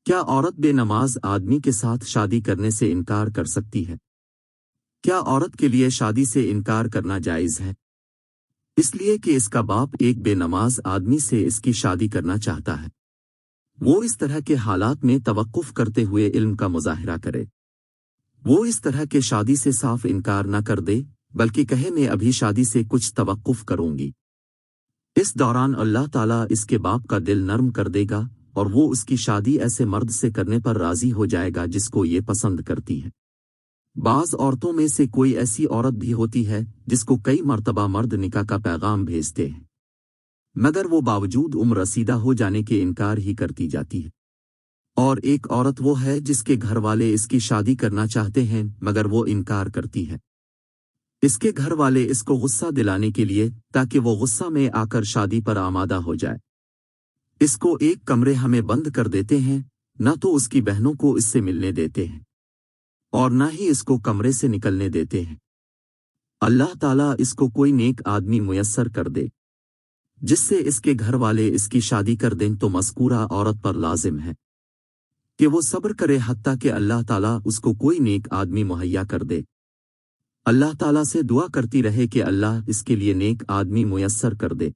کیا عورت بے نماز آدمی کے ساتھ شادی کرنے سے انکار کر سکتی ہے؟ کیا عورت کے لیے شادی سے انکار کرنا جائز ہے؟ اس لیے کہ اس کا باپ ایک بے نماز آدمی سے اس کی شادی کرنا چاہتا ہے۔ وہ اس طرح کے حالات میں توقف کرتے ہوئے علم کا مظاہرہ کرے۔ وہ اس طرح کے شادی سے صاف انکار نہ کر دے، بلکہ کہے میں ابھی شادی سے کچھ توقف کروں گی۔ اس دوران اللہ تعالیٰ اس کے باپ کا دل نرم کر دے گا اور وہ اس کی شادی ایسے مرد سے کرنے پر راضی ہو جائے گا جس کو یہ پسند کرتی ہے۔ بعض عورتوں میں سے کوئی ایسی عورت بھی ہوتی ہے جس کو کئی مرتبہ مرد نکاح کا پیغام بھیجتے ہیں، مگر وہ باوجود عمر رسیدہ ہو جانے کے انکار ہی کرتی جاتی ہے۔ اور ایک عورت وہ ہے جس کے گھر والے اس کی شادی کرنا چاہتے ہیں مگر وہ انکار کرتی ہے۔ اس کے گھر والے اس کو غصہ دلانے کے لیے تاکہ وہ غصہ میں آ کر شادی پر آمادہ ہو جائے، اس کو ایک کمرے ہمیں بند کر دیتے ہیں، نہ تو اس کی بہنوں کو اس سے ملنے دیتے ہیں اور نہ ہی اس کو کمرے سے نکلنے دیتے ہیں۔ اللہ تعالیٰ اس کو کوئی نیک آدمی میسر کر دے جس سے اس کے گھر والے اس کی شادی کر دیں تو مذکورہ عورت پر لازم ہے کہ وہ صبر کرے حتیٰ کہ اللہ تعالیٰ اس کو کوئی نیک آدمی مہیا کر دے۔ اللہ تعالیٰ سے دعا کرتی رہے کہ اللہ اس کے لیے نیک آدمی میسر کر دے۔